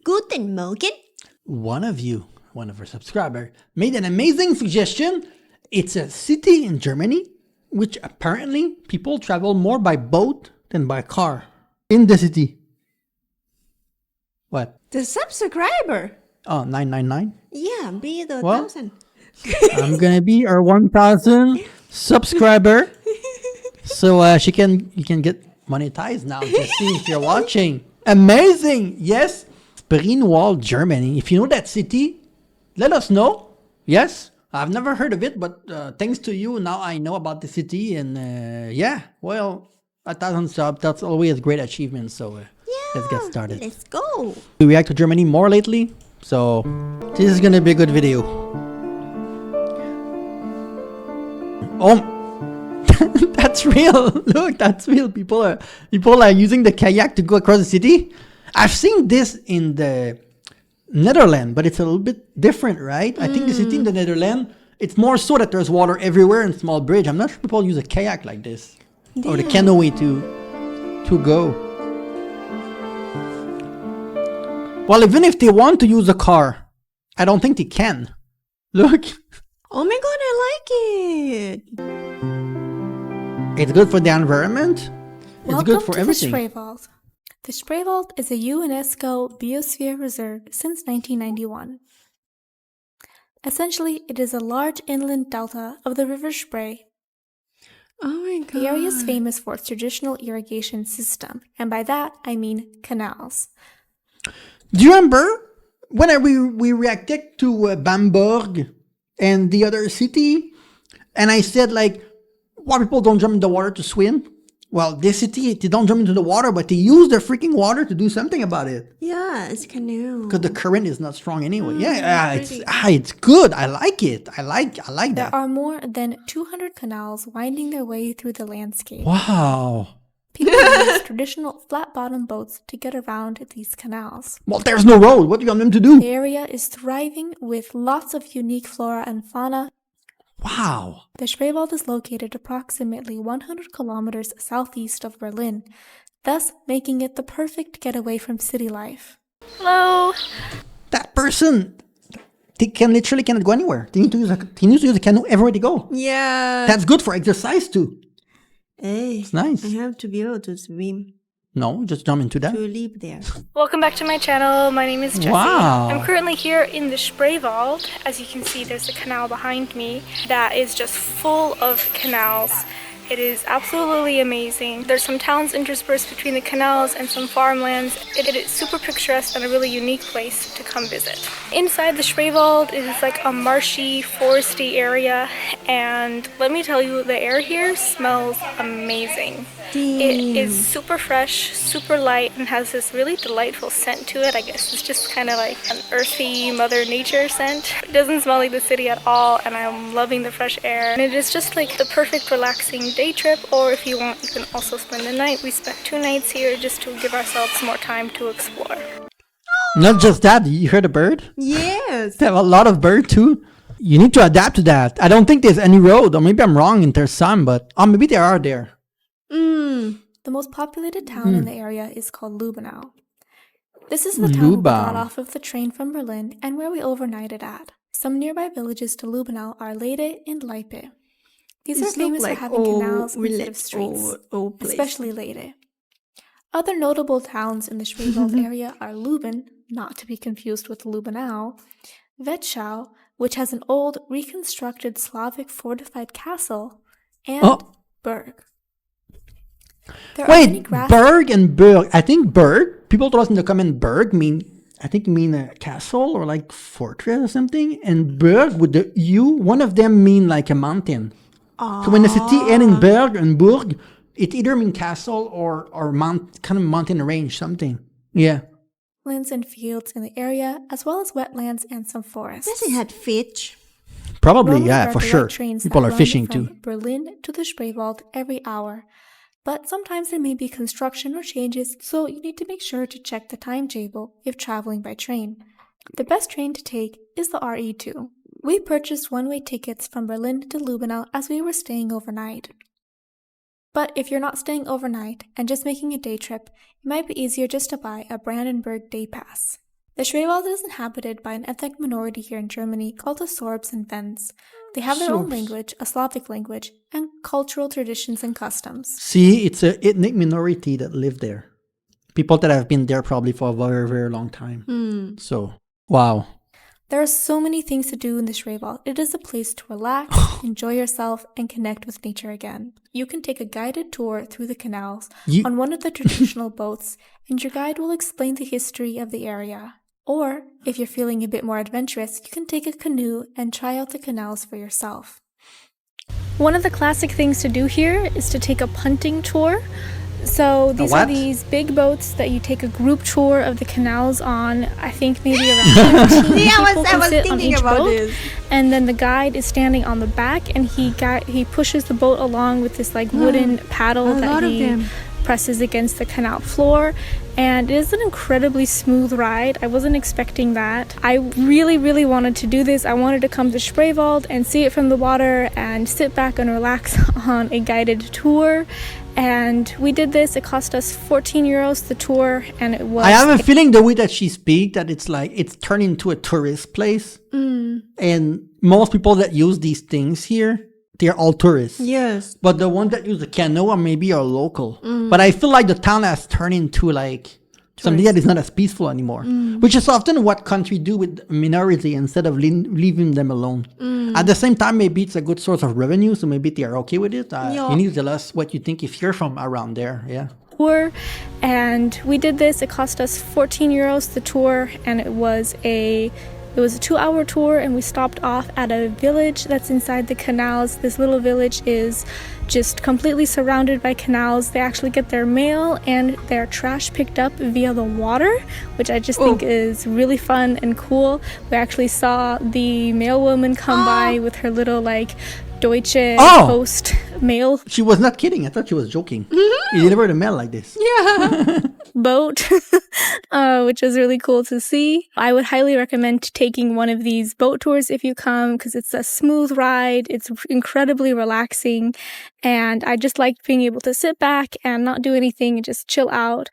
Guten Morgen. One of our subscribers, made an amazing suggestion. It's a city in Germany which apparently people travel more by boat than by car in the city. What? The subscriber. Oh, 999? Yeah, be the Well, 1,000. I'm gonna be our 1,000 subscriber. So you can get monetized now. Just see if you're watching. Amazing. Yes. Greenwald, Germany. If you know that city, let us know. Yes. I've never heard of it, but thanks to you, now I know about the city. And yeah, well, 1,000 subs, that's always a great achievement. So let's get started. Let's go. We react to Germany more lately. So this is going to be a good video. Oh, that's real. Look, that's real. People are using the kayak to go across the city. I've seen this in the Netherlands, but it's a little bit different, right? I think the city in the Netherlands, it's more so that there's water everywhere and small bridge. I'm not sure people use a kayak like this or the canoe to go. Well, even if they want to use a car, I don't think they can. Look. Oh my god, I like it. It's good for the environment. It's good for everything. Welcome to the Spreewald. The Spreewald is a UNESCO Biosphere Reserve since 1991. Essentially, it is a large inland delta of the River Spree. Oh my god. The area is famous for its traditional irrigation system, and by that I mean canals. Do you remember when we reacted to Bamberg and the other city, and I said like, why people don't jump in the water to swim? Well, this city, they don't jump into the water, but they use their freaking water to do something about it. Yeah, it's canoe. Because the current is not strong anyway. It's good. I like it. I like There that. are more than 200 canals winding their way through the landscape. Wow. People use traditional flat-bottom boats to get around these canals. Well, there's no road. What do you want them to do? The area is thriving with lots of unique flora and fauna. Wow. The Spreewald is located approximately 100 kilometers southeast of Berlin, thus making it the perfect getaway from city life. Hello! That person, they literally cannot go anywhere. They need to use a canoe everywhere they go. Yeah. That's good for exercise too. Hey, It's nice. I have to be able to swim No, just jump into that. to live there. Welcome back to my channel. My name is Jessie. Wow. I'm currently here in the Spreewald. As you can see, there's a canal behind me that is just full of canals. It is absolutely amazing. There's some towns interspersed between the canals and some farmlands. It is super picturesque and a really unique place to come visit. Inside the Spreewald is like a marshy, foresty area, and let me tell you, the air here smells amazing. It is super fresh, super light, and has this really delightful scent to it. I guess it's just kind of like an earthy Mother Nature scent. It doesn't smell like the city at all, and I'm loving the fresh air. And it is just like the perfect relaxing day trip, or if you want, you can also spend the night. We spent 2 nights here just to give ourselves more time to explore. Not just that. You heard a bird? Yes. They have a lot of bird too. You need to adapt to that. I don't think there's any road, or maybe I'm wrong and there's some, but maybe there are there. The most populated town in the area is called Lübbenau. This is the town we got off of the train from Berlin and where we overnighted at. Some nearby villages to Lübbenau are Leyde and Leipe. These are famous for having canals instead of streets, especially Leyde. Other notable towns in the Spreewald area are Lübben, not to be confused with Lübbenau, Vetschau, which has an old reconstructed Slavic fortified castle, and Berg. Wait, Berg and Berg. I think Berg, people told us in the comment, Berg mean a castle or like fortress or something. And Berg with the U, one of them mean like a mountain. So when the city ends in Berg and Burg, it either mean castle or kind of mountain range, something. Yeah. Lands and fields in the area, as well as wetlands and some forests. Does it have fish? Probably, Normally, yeah, there for direct sure. trains People that are run fishing from too. Berlin to the Spreewald every hour. But sometimes there may be construction or changes, so you need to make sure to check the timetable if traveling by train. The best train to take is the RE2. We purchased one-way tickets from Berlin to Lübbenau as we were staying overnight. But if you're not staying overnight and just making a day trip, it might be easier just to buy a Brandenburg day pass. The Spreewald is inhabited by an ethnic minority here in Germany called the Sorbs and Wends. They have their own Sorbs. language, a Slavic language, and cultural traditions and customs. See, it's an ethnic minority that live there. People that have been there probably for a very, very long time. So, wow. There are so many things to do in the Spreewald. It is a place to relax, enjoy yourself, and connect with nature again. You can take a guided tour through the canals on one of the traditional boats, and your guide will explain the history of the area. Or, if you're feeling a bit more adventurous, you can take a canoe and try out the canals for yourself. One of the classic things to do here is to take a punting tour. So these are these big boats that you take a group tour of the canals on. I think maybe around 15 people can sit on each boat. And then the guide is standing on the back, and he pushes the boat along with this like wooden paddle that he presses against the canal floor, and it is an incredibly smooth ride. I wasn't expecting that. I really, really wanted to do this. I wanted to come to Spreewald and see it from the water and sit back and relax on a guided tour. And we did this. It cost us 14 euros the tour, and it was... I have a feeling the way that she speaks that it's like it's turned into a tourist place. And most people that use these things here, they're all tourists. Yes. But the ones that use the canoe are maybe are local. But I feel like the town has turned into like something that is not as peaceful anymore. Which is often what country do with minority instead of leaving them alone. At the same time, maybe it's a good source of revenue, so maybe they are okay with it. You need to tell us what you think if you're from around there. Yeah. Tour, and we did this. It cost us 14 euros the tour, and it was a 2-hour tour, and we stopped off at a village that's inside the canals. This little village is just completely surrounded by canals. They actually get their mail and their trash picked up via the water, which I just think is really fun and cool. We actually saw the mailwoman come by with her little like Deutsche Post mail. She was not kidding. I thought she was joking. You delivered a mail like this. Yeah. Boat, which was really cool to see. I would highly recommend taking one of these boat tours if you come, because it's a smooth ride. It's incredibly relaxing, and I just liked being able to sit back and not do anything and just chill out.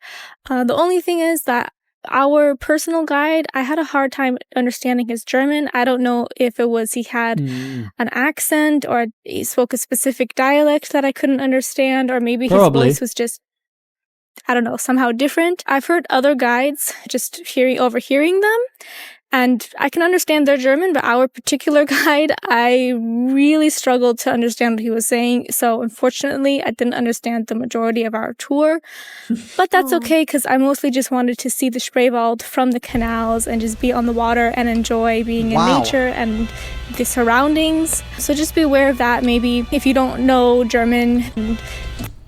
The only thing is that our personal guide, I had a hard time understanding his German. I don't know if it was he had an accent or he spoke a specific dialect that I couldn't understand, or maybe his voice was just, I don't know, somehow different. I've heard other guides just overhearing them, and I can understand their German, but our particular guide, I really struggled to understand what he was saying. So unfortunately, I didn't understand the majority of our tour, but that's okay, because I mostly just wanted to see the Spreewald from the canals and just be on the water and enjoy being in nature and the surroundings. So just be aware of that. Maybe if you don't know German.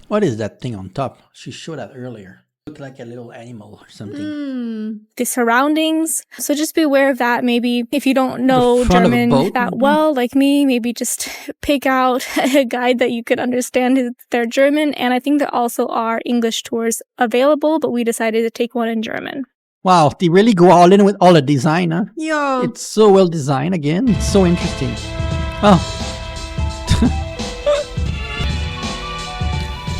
What is that thing on top? She showed that earlier. Looked like a little animal or something. The surroundings. So just be aware of that. Maybe if you don't know German that well, like me, maybe just pick out a guide that you could understand their German. And I think there also are English tours available, but we decided to take one in German. Wow, they really go all in with all the design, huh? Yeah. It's so well designed again. It's so interesting. Oh.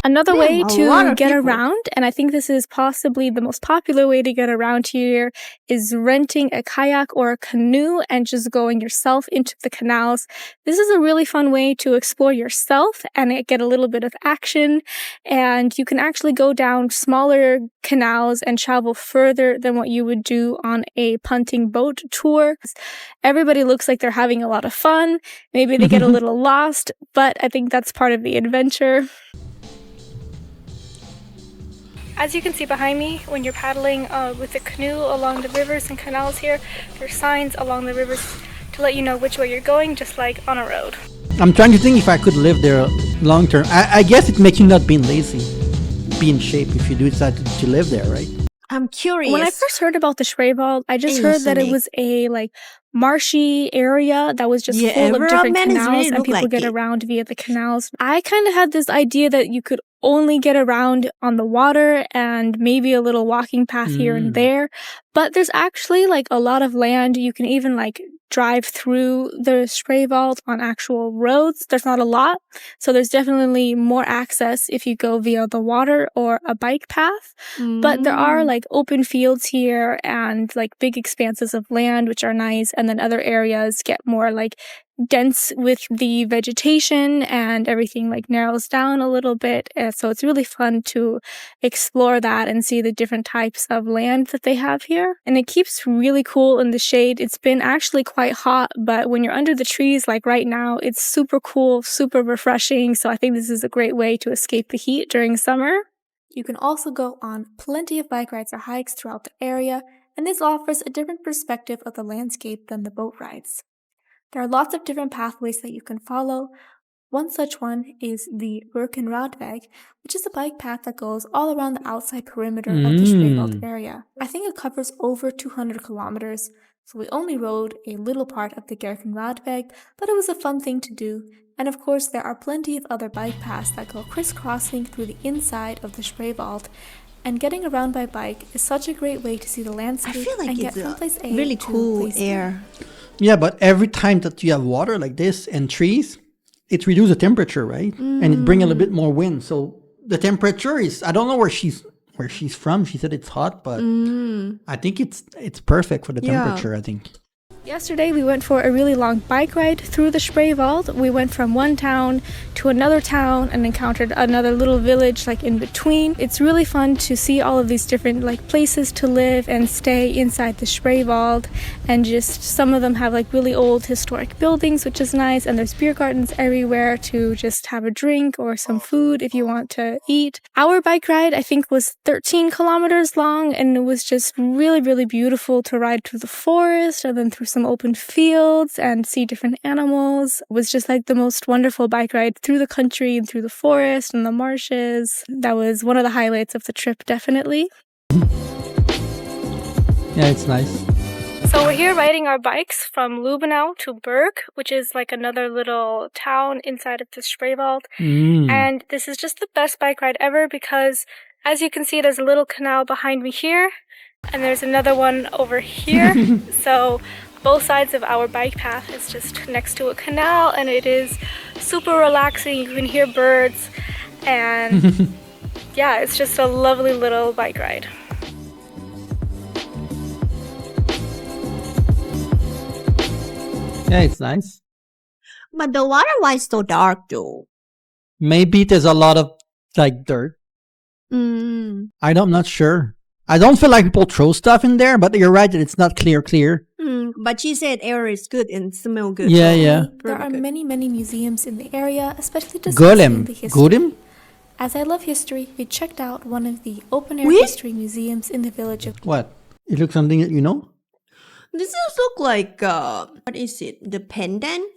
Another way to get around, and I think this is possibly the most popular way to get around here, is renting a kayak or a canoe and just going yourself into the canals. This is a really fun way to explore yourself and get a little bit of action, and you can actually go down smaller canals and travel further than what you would do on a punting boat tour. Everybody looks like they're having a lot of fun. Maybe they get a little lost, but I think that's part of the adventure. As you can see behind me, when you're paddling with the canoe along the rivers and canals here, there are signs along the rivers to let you know which way you're going, just like on a road. I'm trying to think if I could live there long term. I guess it makes you not being lazy, be in shape if you do decide to live there, right? I'm curious. When I first heard about the Spreewald, I just heard that it was a like marshy area that was just Yeah, full of different environment is canals really and look people like get it. around via the canals. I kind of had this idea that you could only get around on the water and maybe a little walking path here and there, but there's actually like a lot of land. You can even like drive through the Spreewald on actual roads. There's not a lot, so there's definitely more access if you go via the water or a bike path. But there are like open fields here and like big expanses of land, which are nice. And then other areas get more like dense with the vegetation and everything like narrows down a little bit. And so it's really fun to explore that and see the different types of land that they have here. And it keeps really cool in the shade. It's been actually quite hot, but when you're under the trees like right now, it's super cool, super refreshing. So I think this is a great way to escape the heat during summer. You can also go on plenty of bike rides or hikes throughout the area, and this offers a different perspective of the landscape than the boat rides. There are lots of different pathways that you can follow. One such one is the Birkenradweg, which is a bike path that goes all around the outside perimeter of the Spreewald area. I think it covers over 200 kilometers, so we only rode a little part of the Birkenradweg, but it was a fun thing to do. And of course, there are plenty of other bike paths that go crisscrossing through the inside of the Spreewald. And getting around by bike is such a great way to see the I landscape feel like and get it's from place A really to cool place B. air. Yeah, but every time that you have water like this and trees, it reduces the temperature, right? And it brings a little bit more wind. So the temperature is, I don't know where she's from. She said it's hot, but I think it's perfect for the Yeah. temperature, I think. Yesterday, we went for a really long bike ride through the Spreewald. We went from one town to another town and encountered another little village like in between. It's really fun to see all of these different like places to live and stay inside the Spreewald, and just some of them have like really old historic buildings, which is nice, and there's beer gardens everywhere to just have a drink or some food if you want to eat. Our bike ride, I think, was 13 kilometers long, and it was just really, really beautiful to ride through the forest and then through some open fields and see different animals. It was just like the most wonderful bike ride through the country and through the forest and the marshes. That was one of the highlights of the trip, definitely. Yeah, it's nice. So we're here riding our bikes from Lübbenau to Berg, which is like another little town inside of the Spreewald. And this is just the best bike ride ever because, as you can see, there's a little canal behind me here, and there's another one over here. So both sides of our bike path is just next to a canal, and it is super relaxing. You can hear birds, and yeah, it's just a lovely little bike ride. Yeah, it's nice. But the water why is so dark though? Maybe there's a lot of like dirt. Mm. I'm not sure. I don't feel like people throw stuff in there, but you're right that it's not clear. But she said air is good and smell good. Yeah, yeah. There are many museums in the area, especially discussing Golem. the history. Golem? As I love history, we checked out one of the open-air Oui? history museums in the village of... What? It looks something that you know? This does look like what is it? The pendant?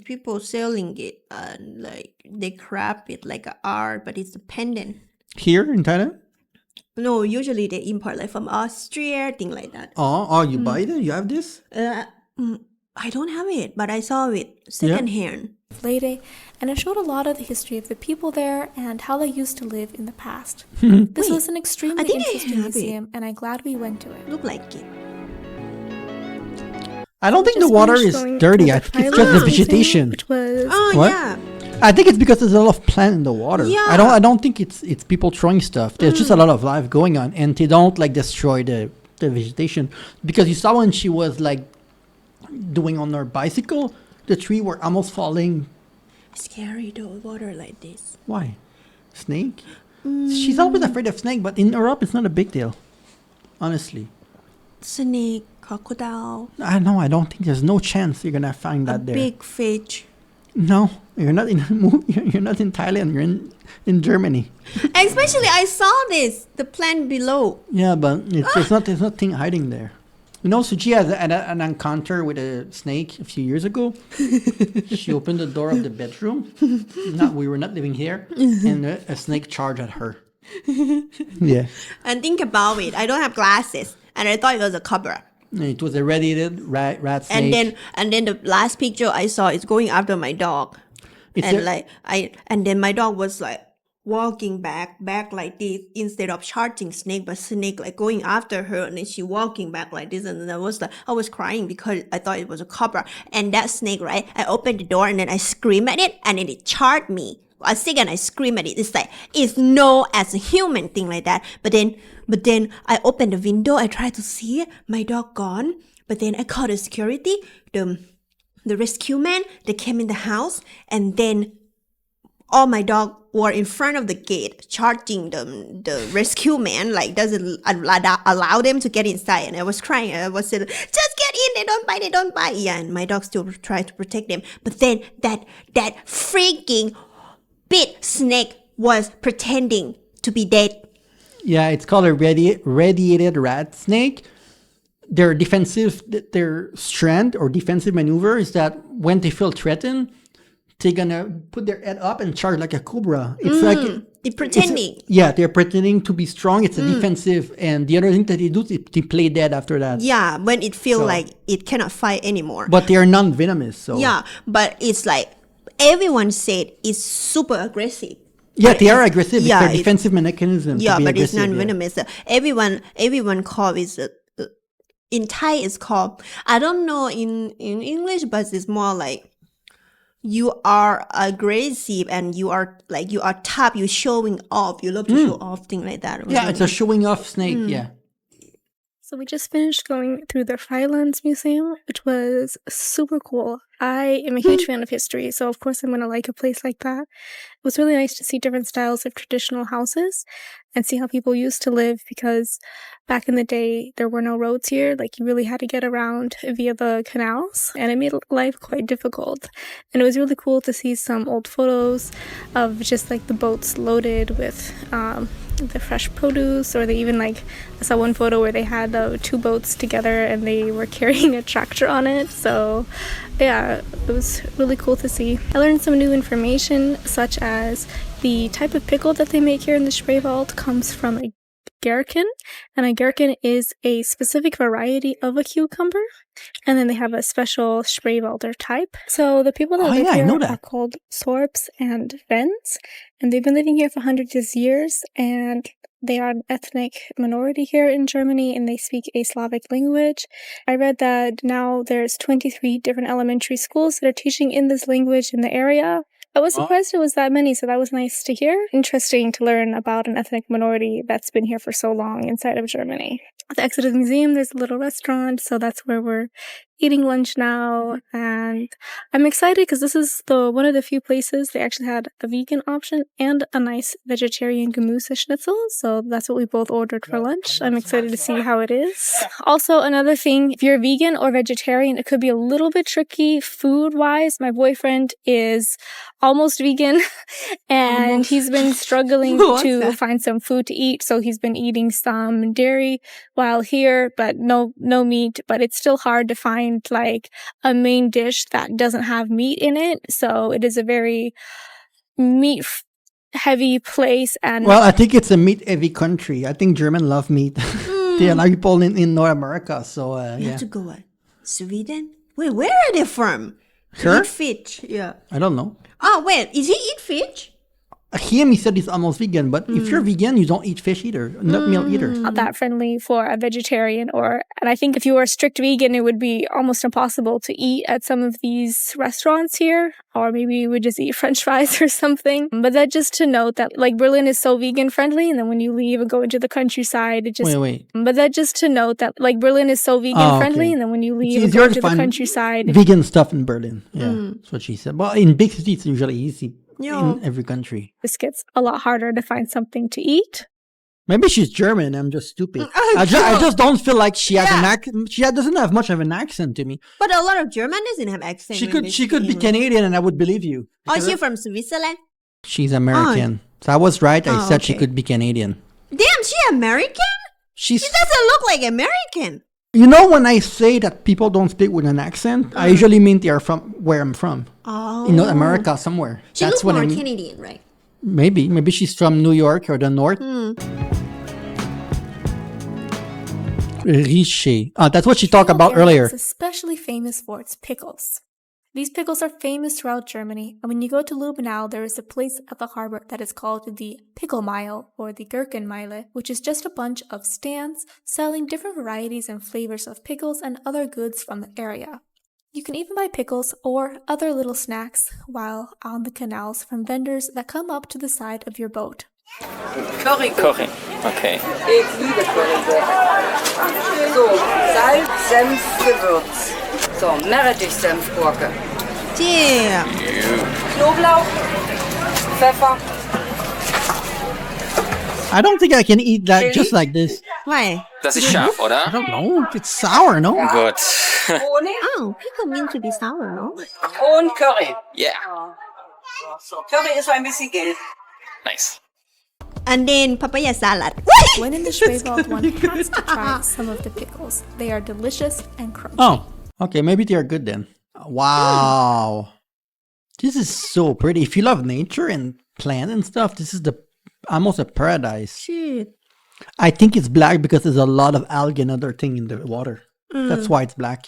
People selling it, like they crap it like a art, but it's a pendant. Here in Thailand? No, usually they import like from Austria, thing like that. Oh, you buy it? You have this? I don't have it, but I saw it secondhand. Leyte, and it showed a lot of the history of the people there and how they used to live in the past. This was an extremely I think I interesting have it. museum, and I'm glad we went to it. Look like it. I don't think the Just water finished is going dirty. to I the think it's Thailand just the museum, vegetation. which was Oh What? yeah. I think it's because there's a lot of plant in the water. Yeah. I don't think it's people throwing stuff. There's just a lot of life going on, and they don't like destroy the vegetation. Because you saw when she was like doing on her bicycle, the tree were almost falling. Scary though, water like this. Why? Snake? She's always afraid of snake, but in Europe it's not a big deal. Honestly. Snake, crocodile, I know, I don't think there's no chance you're gonna find a that there. big fish. No, you're not in you're not in Thailand, you're in Germany. Especially I saw this, the plant below. Yeah, but there's nothing hiding there. You know, Suji had an encounter with a snake a few years ago. She opened the door of the bedroom. We were not living here, and a snake charged at her. Yeah. And think about it, I don't have glasses, and I thought it was a cobra. It was a radiated rat snake. And then the last picture I saw is going after my dog. It's And a- like and then my dog was like walking back like this instead of charging snake, but snake like going after her, and then she walking back like this, and then I was crying because I thought it was a cobra. And that snake, right? I opened the door and then I screamed at it, and then it charged me. A second I scream at it. It's like it's no as a human thing like that. But then I opened the window. I tried to see my dog gone. But then I called the security, the rescue man. They came in the house, and then all my dog were in front of the gate, charging the rescue man, like doesn't allow them to get inside. And I was crying. I was saying, just get in, they don't bite. Yeah, and my dog still tried to protect them. But then that freaking big snake was pretending to be dead. Yeah, it's called a radiated rat snake. Their strand or defensive maneuver is that when they feel threatened, they're gonna put their head up and charge like a cobra. It's like It's pretending. they're pretending to be strong. It's a defensive, and the other thing that they do is they play dead after that. Yeah, when it feels So- like it cannot fight anymore. But they are non-venomous, so Yeah, but it's like everyone said it's super aggressive. yeah, they are aggressive. Yeah, it's their it's- defensive mechanism. to Yeah, be but it's aggressive, yeah. non-venomous. Everyone call is in Thai it's called, I don't know in English, but it's more like you are aggressive and you are tough. You showing off. You love to show off, thing like that. Yeah, it's a showing off snake. Yeah. So we just finished going through the Freilands Museum, which was super cool. I am a huge fan of history, so of course I'm going to like a place like that. It was really nice to see different styles of traditional houses and see how people used to live, because back in the day there were no roads here. Like, you really had to get around via the canals, and it made life quite difficult. And it was really cool to see some old photos of just like the boats loaded with the fresh produce, or they even I saw one photo where they had two boats together and they were carrying a tractor on it. So yeah, it was really cool to see. I learned some new information, such as the type of pickle that they make here in the Spreewald comes from a gherkin, and a gherkin is a specific variety of a cucumber, and then they have a special Spreewalder type. So the people that live I here know that. are called Sorps and Vens, and they've been living here for hundreds of years, and they are an ethnic minority here in Germany, and they speak a Slavic language. I read that now there's 23 different elementary schools that are teaching in this language in the area. I was surprised it was that many, so that was nice to hear. Interesting to learn about an ethnic minority that's been here for so long inside of Germany. At the exit of the museum, there's a little restaurant, so that's where we're eating lunch now. And I'm excited because this is one of the few places they actually had a vegan option and a nice vegetarian Gemüse schnitzel. So that's what we both ordered for lunch. I'm excited to see how it is. Also, another thing, if you're vegan or vegetarian, it could be a little bit tricky food-wise. My boyfriend is almost vegan, and he's been struggling What's to that? find some food to eat. So he's been eating some dairy while here, but no meat. But it's still hard to find a main dish that doesn't have meat in it. So it is a very meat heavy place. And Well, I think it's a meat heavy country. I think Germans love meat. There are a lot of people in North America, so You yeah. have to go what? Sweden? Wait, where are they from? Sure. Eat fish. Yeah. I don't know. Oh wait, is he eat fish? He said he's almost vegan, but if you're vegan, you don't eat fish either, not meat either. not that friendly for a vegetarian, and I think if you were a strict vegan, it would be almost impossible to eat at some of these restaurants here, or maybe you would just eat French fries or something. But that just to note that Berlin is so vegan friendly, and then when you leave and go into the countryside, it just Wait. But that just to note that Berlin is so vegan Oh, friendly, okay. and then when you leave It's and go easier into to the find countryside, Vegan stuff in Berlin. Yeah, that's what she said. Well, in big cities, it's usually easy Yeah. in every country. it gets a lot harder to find something to eat. Maybe she's German. I'm just stupid. Oh, I just don't feel like she has an Yeah. accent. She doesn't have much of an accent to me. But a lot of German doesn't have accent. She when could they she speak could be English. Canadian, and I would believe you. Oh, is she from Switzerland? She's American. So I was right. I Oh, said she okay. could be Canadian. Damn, she American? She's. She doesn't look like American. You know, when I say that people don't speak with an accent, I usually mean they are from where I'm from. Oh. In North America, somewhere. She That's looks what more I mean. Canadian, right? Maybe she's from New York or the North. Riche. That's what she talked about Spreewald area earlier. is especially famous for its pickles. These pickles are famous throughout Germany, and when you go to Lübbenau, there is a place at the harbor that is called the Pickle Mile or the Gurkenmeile, which is just a bunch of stands selling different varieties and flavors of pickles and other goods from the area. You can even buy pickles or other little snacks while on the canals from vendors that come up to the side of your boat. Curry. Okay. Ich liebe Currygurken. So, Salz, Senf, Gewürz. So, Meerrettich-Senfgurke. Damn. Knoblauch, Pfeffer. I don't think I can eat that Chili? just like this. Why? Das ist scharf, I oder? don't know. It's sour, no? Gut. Honig Oh, pickle mean to be sour, no? und Curry. Yeah. Curry ist so ein bisschen gelb. Nice. And then papaya salad. When in the Spreewald, one has to try some of the pickles. They are delicious and crunchy. Oh, okay. Maybe they are good then. Wow. This is so pretty. If you love nature and plant and stuff, this is the almost a paradise. Shit. I think it's black because there's a lot of algae and other thing in the water. That's why it's black.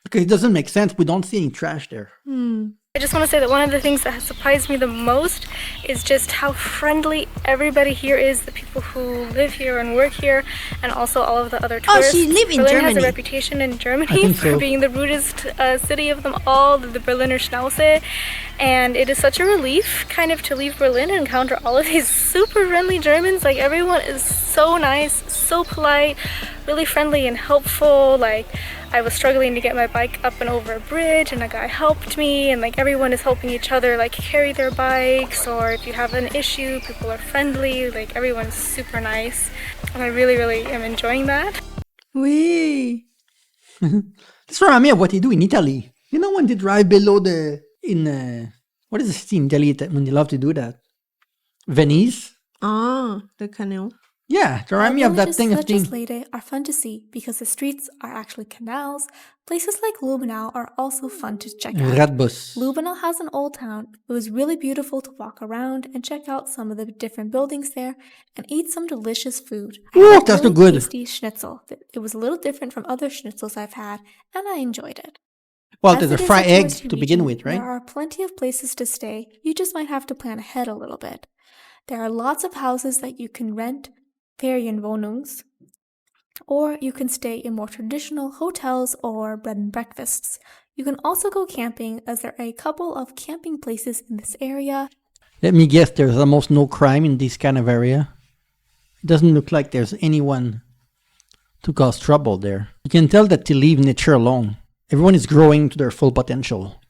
Because it doesn't make sense. We don't see any trash there. I just want to say that one of the things that has surprised me the most is just how friendly everybody here is, the people who live here and work here, and also all of the other Oh, tourists. she live in Berlin has Germany. a reputation in I Germany think for so. being the rudest city of them all, the Berliner Schnauze, and it is such a relief kind of to leave Berlin and encounter all of these super friendly Germans. Like, everyone is so nice, so polite, really friendly and helpful. Like, I was struggling to get my bike up and over a bridge, and a guy helped me, and like everyone is helping each other like carry their bikes, or if you have an issue, people are friendly, like everyone's super nice, and I really, really am enjoying that. Wee. This reminds me of what they do in Italy. You know when they drive below what is the city in Italy when they love to do that? Venice? Oh, the canal. Yeah, they remind me of that Villages thing of such as thing. Leyde are fun to see because the streets are actually canals. Places like Lübbenau are also fun to check out. Radbus. Lübbenau has an old town. It was really beautiful to walk around and check out some of the different buildings there and eat some delicious food. I Ooh, had a that's really good. tasty schnitzel. It was a little different from other schnitzels I've had, and I enjoyed it. Well, As there's a it is fried egg touristy to begin region, with, right? There are plenty of places to stay. You just might have to plan ahead a little bit. There are lots of houses that you can rent, Ferienwohnungs, or you can stay in more traditional hotels or bed and breakfasts. You can also go camping, as there are a couple of camping places in this area. Let me guess, there's almost no crime in this kind of area. It doesn't look like there's anyone to cause trouble there. You can tell that they leave nature alone. Everyone is growing to their full potential.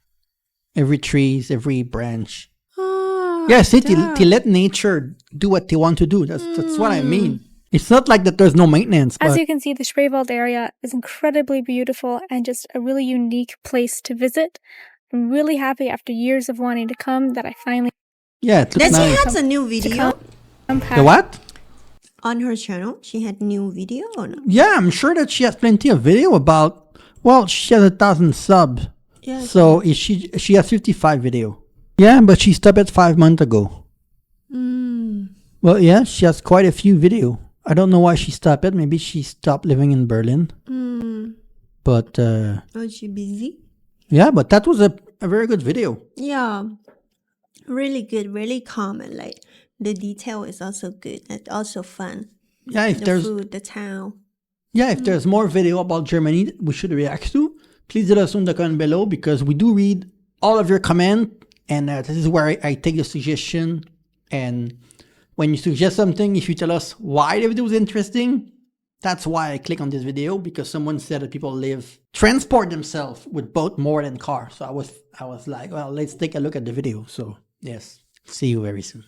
Every trees, every branch. Oh, Yes, they let nature do what they want to do. That's what I mean. It's not like that there's no maintenance, As but you can see, the Spreewald area is incredibly beautiful and just a really unique place to visit. I'm really happy after years of wanting to come that I finally yeah, it looks Then she nice. has a new video come The what? on her channel. She had new video or no? Yeah, I'm sure that she has plenty of video about. Well, she has 1,000 subs, Yeah. so she has 55 video. Yeah, but she stopped at 5 months ago. Well, yeah, she has quite a few video. I don't know why she stopped it. Maybe she stopped living in Berlin. But Oh, she busy? yeah, but that was a very good video. Yeah. Really good, really calm, and like the detail is also good and also fun. Yeah, if The there's food, the town. Yeah, if there's more video about Germany we should react to, please let us know in the comment below because we do read all of your comment and this is where I take the suggestion. And when you suggest something, if you tell us why the video is interesting, that's why I click on this video because someone said that people transport themselves with boat more than car. So I was like, well, let's take a look at the video. So yes, see you very soon.